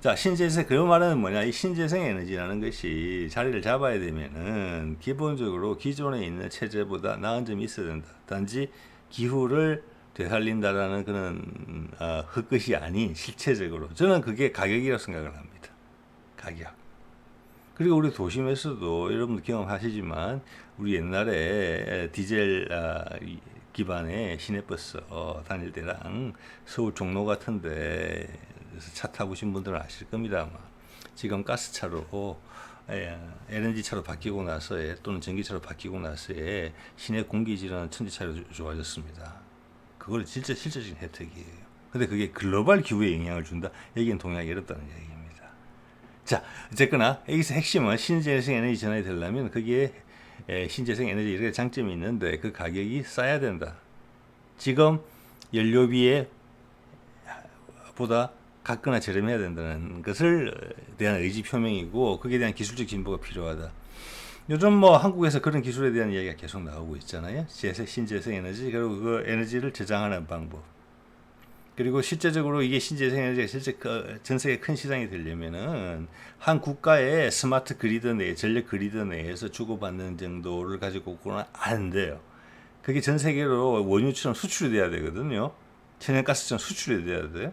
자, 신재생, 그 말은 뭐냐? 이 신재생 에너지라는 것이 자리를 잡아야 되면은 기본적으로 기존에 있는 체제보다 나은 점이 있어야 된다. 단지 기후를 되살린다라는 그런 헛것이 아닌 실체적으로 저는 그게 가격이라고 생각을 합니다. 가격. 그리고 우리 도심에서도 여러분들 경험하시지만 우리 옛날에 디젤 기반의 시내버스 다닐 때랑 서울 종로 같은데 차 타보신 분들은 아실 겁니다. 아마. 지금 가스차로 LNG차로 바뀌고 나서에 또는 전기차로 바뀌고 나서에 시내 공기질은 천지차로 좋아졌습니다. 그걸 진짜 실질적인 혜택이에요. 근데 그게 글로벌 기후에 영향을 준다? 여기는 동의하기 어렵다는 얘기입니다. 자, 어쨌거나 여기서 핵심은 신재생 에너지 전환이 되려면 거기에 신재생 에너지 이렇게 장점이 있는데 그 가격이 싸야 된다. 지금 연료비에 보다 같거나 저렴해야 된다는 것을 대한 의지 표명이고 거기에 대한 기술적 진보가 필요하다. 요즘 뭐 한국에서 그런 기술에 대한 이야기가 계속 나오고 있잖아요. 신재생 에너지, 그리고 그 에너지를 저장하는 방법. 그리고 실제적으로 이게 신재생 에너지가 실제 전 세계 큰 시장이 되려면은 한 국가의 스마트 그리드 내, 전력 그리드 내에서 주고받는 정도를 가지고 오고는 안 돼요. 그게 전 세계로 원유처럼 수출이 돼야 되거든요. 천연가스처럼 수출이 돼야 돼요.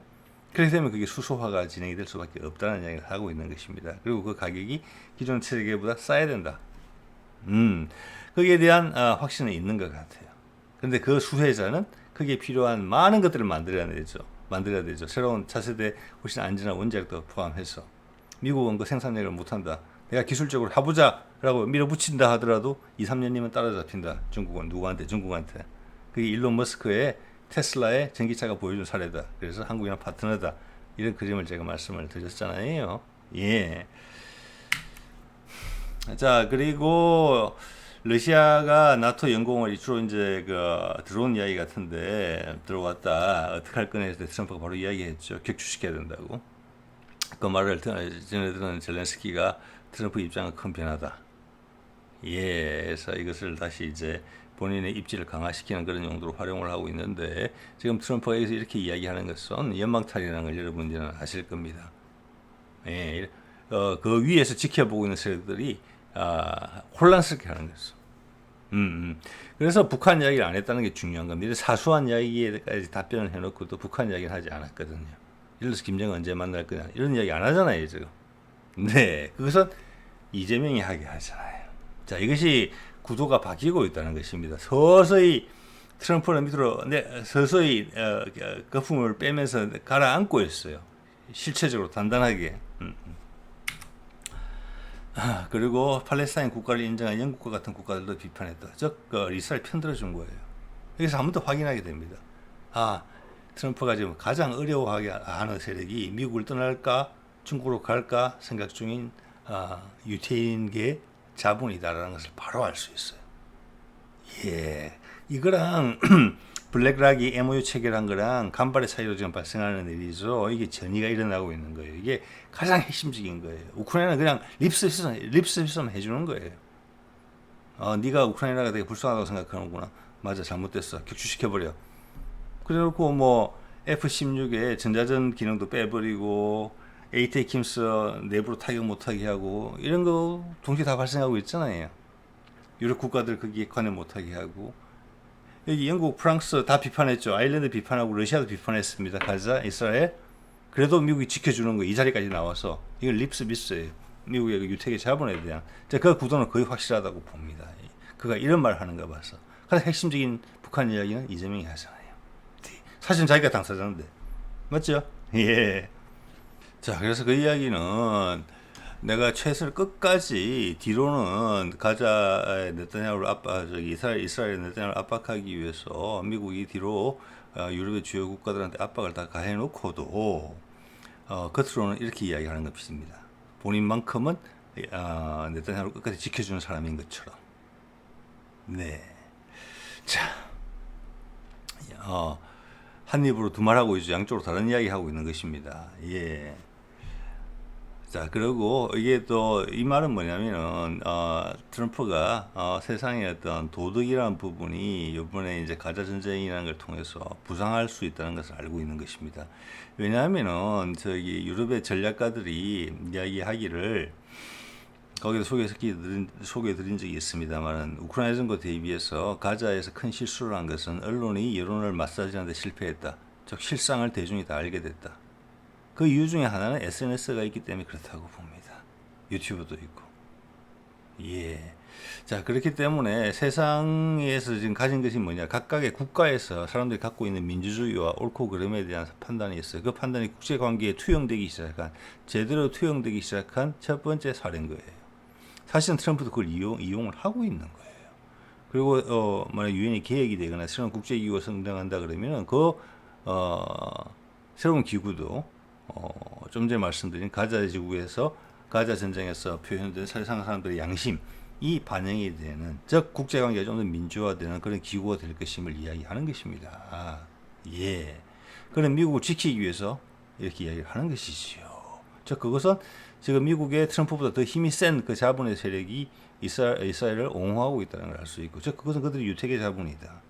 그렇게 되면 그게 수소화가 진행이 될 수밖에 없다는 이야기를 하고 있는 것입니다. 그리고 그 가격이 기존 체계보다 싸야 된다. 거기에 대한 확신은 있는 것 같아요. 그런데 그 수혜자는 그게 필요한 많은 것들을 만들어야 되죠. 새로운 차세대 훨씬 안전한 원자력도 포함해서. 미국은 그 생산력을 못한다. 내가 기술적으로 해보자라고 밀어붙인다 하더라도 2, 3년이면 따라잡힌다. 중국은 누구한테? 중국한테. 그게 일론 머스크의 테슬라의 전기차가 보여준 사례다. 그래서 한국이랑 파트너다. 이런 그림을 제가 말씀을 드렸잖아요. 예. 자, 그리고 러시아가 나토 연공을 주로 이제 그 들어온 이야기 같은데 들어왔다. 어떻게 할 거냐 해서 트럼프가 바로 이야기했죠. 격추시켜야 된다고. 그 말을 전에 들은 젤렌스키가 트럼프 입장은 큰 변화다. 예, 그래서 이것을 다시 이제 본인의 입지를 강화시키는 그런 용도로 활용을 하고 있는데 지금 트럼프가 여기서 이렇게 이야기하는 것은 연방탈이라는 걸 여러분들은 아실 겁니다. 예, 그 위에서 지켜보고 있는 세력들이 혼란스럽게 하는 거죠. 그래서 북한 이야기를 안 했다는 게 중요한 겁니다. 사소한 이야기에까지 답변을 해놓고 또 북한 이야기를 하지 않았거든요. 예를 들어서 김정은 언제 만날 거냐 이런 이야기 안 하잖아요 지금. 네, 그것은 이재명이 하게 하잖아요. 자, 이것이 구도가 바뀌고 있다는 것입니다. 서서히 트럼프는 밑으로 서서히 거품을 빼면서 가라앉고 있어요. 실체적으로 단단하게. 그리고 팔레스타인 국가를 인정한 영국과 같은 국가들도 비판했다. 즉 이스라엘 편들어준 거예요. 여기서 한 번 더 확인하게 됩니다. 트럼프가 지금 가장 어려워하게 하는 세력이 미국을 떠날까 중국으로 갈까 생각 중인 유태인계 자본이다라는 것을 바로 알 수 있어요. 예, 이거랑 블랙락이 MOU 체결한 거랑 간발의 차이로 지금 발생하는 일이죠. 이게 전이가 일어나고 있는 거예요. 이게 가장 핵심적인 거예요. 우크라이나는 그냥 립서비스만 해주는 거예요. 네가 우크라이나가 되게 불쌍하다고 생각하는구나. 맞아, 잘못됐어. 격추시켜버려. 그래놓고 뭐 F-16에 전자전 기능도 빼버리고 ATACMS 내부로 타격 못하게 하고 이런 거 동시에 다 발생하고 있잖아요. 유럽 국가들 거기에 관여 못하게 하고 여기 영국, 프랑스 다 비판했죠. 아일랜드 비판하고 러시아도 비판했습니다. 가자, 이스라엘. 그래도 미국이 지켜주는 거 이 자리까지 나와서 이건 립스비스예요. 미국의 그 유태계 자본에 대한 그 구도는 거의 확실하다고 봅니다. 그가 이런 말을 하는가 봐서. 가장 핵심적인 북한 이야기는 이재명이 하잖아요. 사실 자기가 당사자인데 맞죠? 예. 자, 그래서 그 이야기는 내가 최선을 끝까지 뒤로는 가자의 네타냐후를 이스라엘 네타냐후를 압박하기 위해서 미국이 뒤로 유럽의 주요 국가들한테 압박을 다 가해놓고도 겉으로는 이렇게 이야기하는 것입니다. 본인만큼은 네타냐후를 끝까지 지켜주는 사람인 것처럼. 네. 자, 한 입으로 두 말하고 있죠. 양쪽으로 다른 이야기 하고 있는 것입니다. 예. 자, 그리고 이게 또 이 말은 뭐냐면은 트럼프가 세상의 어떤 도덕이라는 부분이 이번에 이제 가자 전쟁이라는 걸 통해서 부상할 수 있다는 것을 알고 있는 것입니다. 왜냐하면은 유럽의 전략가들이 이야기하기를 거기서 소개해드린 적이 있습니다만은 우크라이나 전과 대비해서 가자에서 큰 실수를 한 것은 언론이 여론을 마사지하는 데 실패했다. 즉 실상을 대중이 다 알게 됐다. 그 이유 중에 하나는 SNS가 있기 때문에 그렇다고 봅니다. 유튜브도 있고. 예. 자, 그렇기 때문에 세상에서 지금 가진 것이 뭐냐. 각각의 국가에서 사람들이 갖고 있는 민주주의와 옳고 그름에 대한 판단이 있어요. 그 판단이 국제관계에 제대로 투영되기 시작한 첫 번째 사례인 거예요. 사실은 트럼프도 그걸 이용을 하고 있는 거예요. 그리고, 만약 유엔이 개혁이 되거나 새로운 국제기구가 성장한다 그러면은 새로운 기구도 좀 전에 말씀드린 가자 지구에서 가자 전쟁에서 표현된 세상 사람들의 양심이 반영이 되는, 즉 국제관계가 좀 더 민주화되는 그런 기구가 될 것임을 이야기하는 것입니다. 예. 그런 미국을 지키기 위해서 이렇게 이야기를 하는 것이지요. 즉 그것은 지금 미국의 트럼프보다 더 힘이 센 그 자본의 세력이 이스라엘을 옹호하고 있다는 걸 알 수 있고, 즉 그것은 그들의 유택의 자본이다.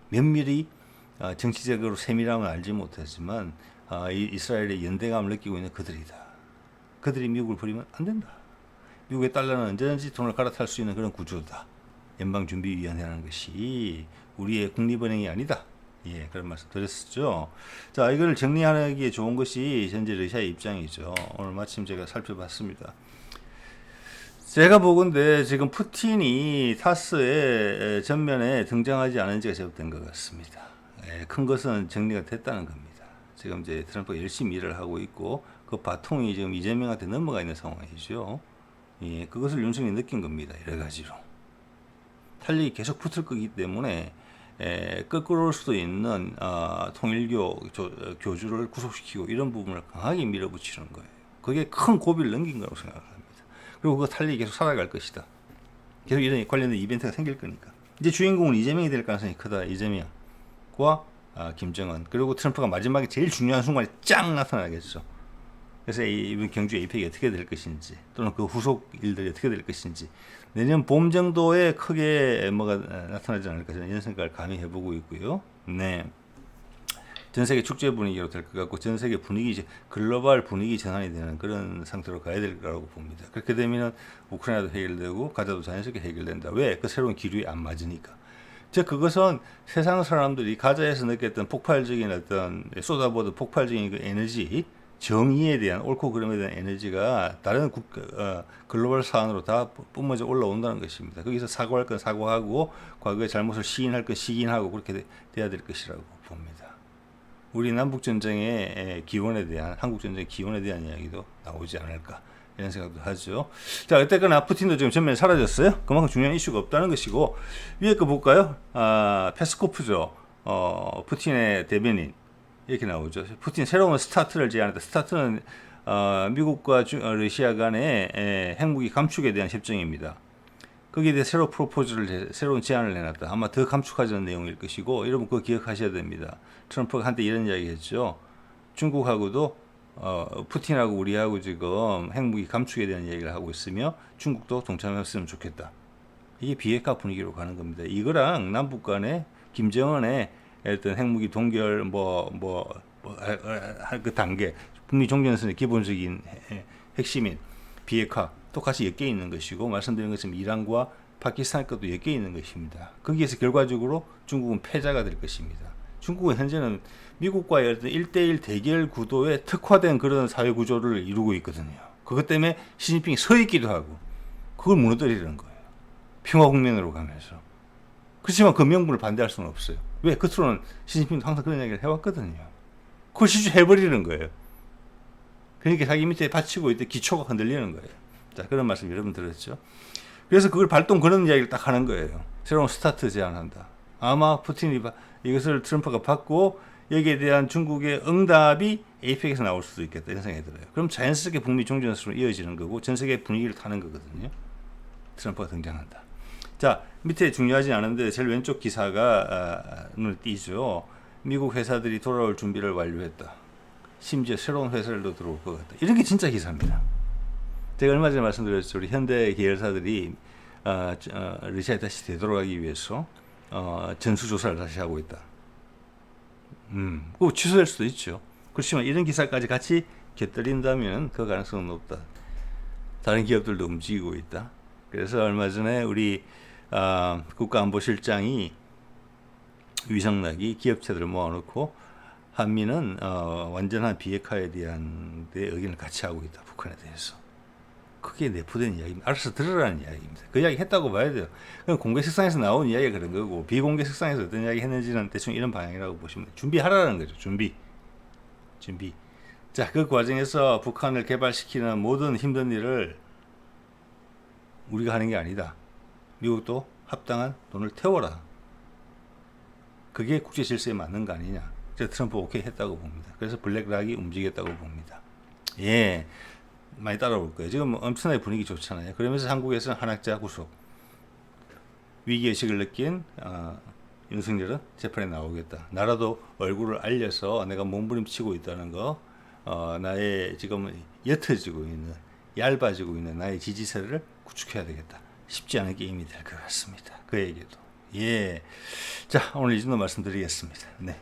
면밀히 정치적으로 세밀함을 알지 못하지만 이스라엘의 연대감을 느끼고 있는 그들이다. 그들이 미국을 버리면 안 된다. 미국의 달러는 언제든지 돈을 갈아탈 수 있는 그런 구조다. 연방준비위원회라는 것이 우리의 국립은행이 아니다. 예, 그런 말씀 드렸었죠. 자, 이걸 정리하기에 좋은 것이 현재 러시아의 입장이죠. 오늘 마침 제가 살펴봤습니다. 제가 보건대 지금 푸틴이 타스의 전면에 등장하지 않은 지가 제법된 것 같습니다. 예, 큰 것은 정리가 됐다는 겁니다. 지금 이제 트럼프가 열심히 일을 하고 있고 그 바통이 지금 이재명한테 넘어가 있는 상황이죠. 예, 그것을 윤석열이 느낀 겁니다. 여러 가지로. 탄력이 계속 붙을 거기 때문에 거꾸로 올 수도 있는 통일교 교주를 구속시키고 이런 부분을 강하게 밀어붙이는 거예요. 그게 큰 고비를 넘긴 거라고 생각합니다. 그리고 그 탄력이 계속 살아갈 것이다. 계속 이런 관련된 이벤트가 생길 거니까. 이제 주인공은 이재명이 될 가능성이 크다. 이재명과 김정은. 그리고 트럼프가 마지막에 제일 중요한 순간에 짱 나타나겠죠. 그래서 이번 경주 APEC이 어떻게 될 것인지 또는 그 후속 일들이 어떻게 될 것인지 내년 봄 정도에 크게 뭐가 나타나지 않을까 저는 이런 생각을 감히 해보고 있고요. 네. 전 세계 축제 분위기로 될 것 같고 전 세계 분위기 글로벌 분위기 전환이 되는 그런 상태로 가야 될 거라고 봅니다. 그렇게 되면 우크라이나도 해결되고 가자도 자연스럽게 해결된다. 왜? 그 새로운 기류에 안 맞으니까. 즉 그것은 세상 사람들이 가자에서 느꼈던 폭발적인 어떤 쏟아부어도 폭발적인 그 에너지 정의에 대한 옳고 그름에 대한 에너지가 다른 글로벌 사안으로 다 뿜어져 올라온다는 것입니다. 거기서 사과할 건 사과하고 과거의 잘못을 시인할 건 시인하고 그렇게 돼야 될 것이라고 봅니다. 우리 남북전쟁의 기원에 대한 한국전쟁의 기원에 대한 이야기도 나오지 않을까 이런 생각도 하죠. 자, 어쨌거나 푸틴도 지금 전면에 사라졌어요. 그만큼 중요한 이슈가 없다는 것이고 위에 거 볼까요? 페스코프죠. 푸틴의 대변인. 이렇게 나오죠. 푸틴 새로운 스타트를 제안했다. 스타트는 미국과 러시아 간의 핵무기 감축에 대한 협정입니다. 거기에 대해 새로운 제안을 내놨다. 아마 더 감축하자는 내용일 것이고 여러분 그거 기억하셔야 됩니다. 트럼프가 한때 이런 이야기 했죠. 중국하고도 푸틴하고 우리하고 지금 핵무기 감축에 대한 이야기를 하고 있으며 중국도 동참했으면 좋겠다. 이게 비핵화 분위기로 가는 겁니다. 이거랑 남북 간의 김정은의 어떤 핵무기 동결 그 단계 북미 종전선의 기본적인 핵심인 비핵화 똑같이 엮여 있는 것이고 말씀드린 것처럼 이란과 파키스탄 것도 엮여 있는 것입니다. 거기에서 결과적으로 중국은 패자가 될 것입니다. 중국은 현재는 미국과의 어떤 1대1 대결 구도에 특화된 그런 사회 구조를 이루고 있거든요. 그것 때문에 시진핑이 서 있기도 하고 그걸 무너뜨리는 거예요. 평화국면으로 가면서. 그렇지만 그 명분을 반대할 수는 없어요. 왜? 겉으로는 시진핑도 항상 그런 이야기를 해왔거든요. 그걸 실추해버리는 거예요. 그러니까 자기 밑에 받치고 있던 기초가 흔들리는 거예요. 자, 그런 말씀 여러분 들었죠? 그래서 그걸 발동 그런 이야기를 딱 하는 거예요. 새로운 스타트 제안한다. 아마 푸틴이 이것을 트럼프가 받고 여기에 대한 중국의 응답이 APEC에서 나올 수도 있겠다 이런 생각이 들어요. 그럼 자연스럽게 북미 종전선으로 이어지는 거고 전 세계 분위기를 타는 거거든요. 트럼프가 등장한다. 자, 밑에 중요하지 않은데 제일 왼쪽 기사가 눈에 띄죠. 미국 회사들이 돌아올 준비를 완료했다. 심지어 새로운 회사들도 들어올 것 같다. 이런 게 진짜 기사입니다. 제가 얼마 전에 말씀드렸죠. 우리 현대 계열사들이 러시아에 다시 되돌아가기 위해서 전수조사를 다시 하고 있다. 그거 취소될 수도 있죠. 그렇지만 이런 기사까지 같이 곁들인다면 그 가능성은 높다. 다른 기업들도 움직이고 있다. 그래서 얼마 전에 우리 국가안보실장이 위성락이 기업체들을 모아놓고 한미는 완전한 비핵화에 대한 데 의견을 같이 하고 있다. 북한에 대해서. 그게 내포된 이야기입니다. 알아서 들으라는 이야기입니다. 그 이야기 했다고 봐야 돼요. 그럼 공개 석상에서 나온 이야기가 그런 거고 비공개 석상에서 어떤 이야기 했는지는 대충 이런 방향이라고 보시면 돼요. 준비하라는 거죠. 준비. 자, 그 과정에서 북한을 개발시키는 모든 힘든 일을 우리가 하는 게 아니다. 미국도 합당한 돈을 태워라. 그게 국제 질서에 맞는 거 아니냐. 그래서 트럼프 오케이 했다고 봅니다. 그래서 블랙락이 움직였다고 봅니다. 예, 많이 따라올 거예요. 지금 엄청나게 분위기 좋잖아요. 그러면서 한국에서는 한학자 구속. 위기의식을 느낀 윤석열은 재판에 나오겠다. 나라도 얼굴을 알려서 내가 몸부림치고 있다는 거, 나의 지금 옅어지고 있는 얇아지고 있는 나의 지지세를 구축해야 되겠다. 쉽지 않은 게임이 될 것 같습니다. 그에게도. 예. 자, 오늘 이 정도 말씀드리겠습니다. 네.